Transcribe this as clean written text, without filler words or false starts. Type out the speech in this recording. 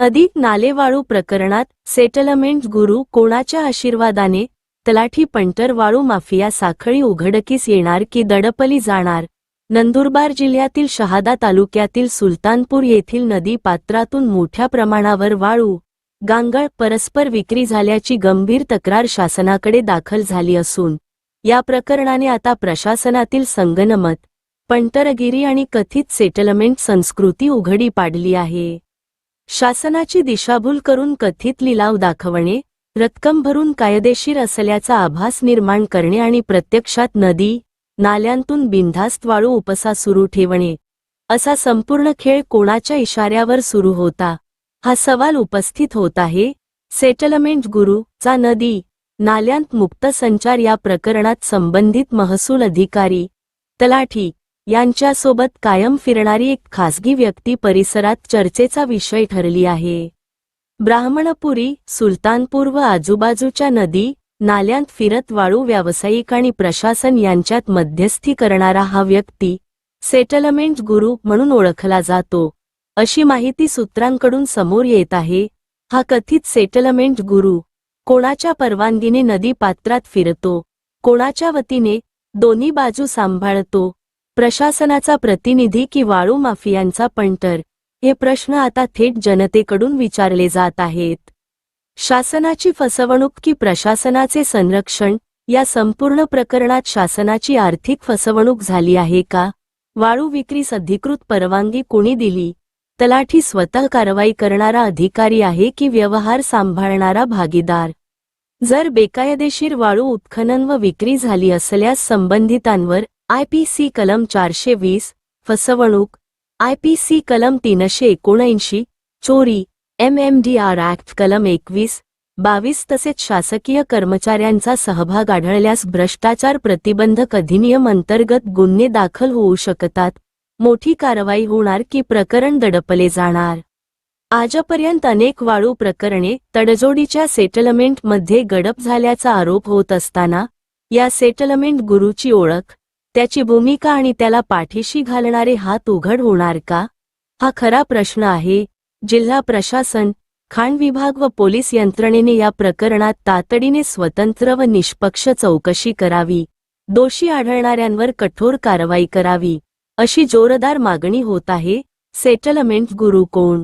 अधिक नालेवाळू प्रकरणात सेटलमेंट गुरू कोणाच्या आशीर्वादाने? तलाठी पंटर वाळू माफिया साखळी उघडकीस येणार की दडपली जाणार? नंदुरबार जिल्ह्यातील शहादा तालुक्यातील सुलतानपूर येथील नदी पात्रातून मोठ्या प्रमाणावर वाळू, गांगळ परस्पर विक्री झाल्याची गंभीर तक्रार शासनाकडे दाखल झाली असून या प्रकरणाने आता प्रशासनातील संगनमत, पंटरगिरी आणि कथित सेटलमेंट संस्कृती उघडी पाडली आहे. शासनाची दिशाभूल करून कथित लिलाव दाखवणे, रक्कम भरून कायदेशीर असल्याचा आभास निर्माण करणे आणि प्रत्यक्षात नदी, नाल्यांतून बिनधास्त वाळू उपसा सुरू ठेवणे, असा संपूर्ण खेळ कोणाच्या इशाऱ्यावर सुरू होता, हा सवाल उपस्थित होत आहे. सेटलमेंट गुरू चा नदी, नाल्यांत मुक्त संचार या प्रकरणात संबंधित महसूल अधिकारी, तलाठी यांच्यासोबत कायम फिरणारी एक खासगी व्यक्ती परिसरात चर्चेचा विषय ठरली आहे. ब्राह्मणपुरी, सुलतानपूर व आजूबाजूच्या नदी, नाल्यांत फिरत वाळू व्यावसायिक आणि प्रशासन यांच्यात मध्यस्थी करणारा हा व्यक्ती सेटलमेंट गुरू म्हणून ओळखला जातो, अशी माहिती सूत्रांकडून समोर येत आहे. हा कथित सेटलमेंट गुरू कोणाच्या परवानगीने नदी पात्रात फिरतो, कोणाच्या वतीने, दोन्ही बाजू सांभाळतो, प्रशासनाचा प्रतिनिधी की वाळू माफियांचा पंटर, हे प्रश्न आता थेट जनतेकडून विचारले जात आहेत. शासनाची फसवणूक की प्रशासनाचे संरक्षण? या संपूर्ण प्रकरणात शासनाची आर्थिक फसवणूक झाली आहे का? वाळू विक्रीस अधिकृत परवानगी कोणी दिली? तलाठी स्वतः कारवाई करणारा अधिकारी आहे की व्यवहार सांभाळणारा भागीदार? जर बेकायदेशीर वाळू उत्खनन व विक्री झाली असल्यास संबंधितांवर IPC कलम 420, फसवणूक, IPC कलम 379, चोरी, MMDR ॲक्ट कलम 21-22 तसेच शासकीय कर्मचाऱ्यांचा सहभाग आढळल्यास भ्रष्टाचार प्रतिबंधक अधिनियम अंतर्गत गुन्हे दाखल होऊ शकतात. मोठी कारवाई होणार की प्रकरण दडपले जाणार? आजपर्यंत अनेक वाळू प्रकरणे तडजोडीच्या सेटलमेंटमध्ये गडप झाल्याचा आरोप होत असताना या सेटलमेंट गुरूची ओळख, त्याची भूमिका आणि त्याला पाठीशी घालणारे हात उघड होणार का? हा खरा प्रश्न आहे. जिल्हा प्रशासन, खाण विभाग व पोलीस यंत्रणेने या प्रकरणात तातडीने स्वतंत्र व निष्पक्ष चौकशी करावी, दोषी आढळणाऱ्यांवर कठोर कारवाई करावी, अशी जोरदार मागणी होत आहे. सेटलमेंट गुरू कोण?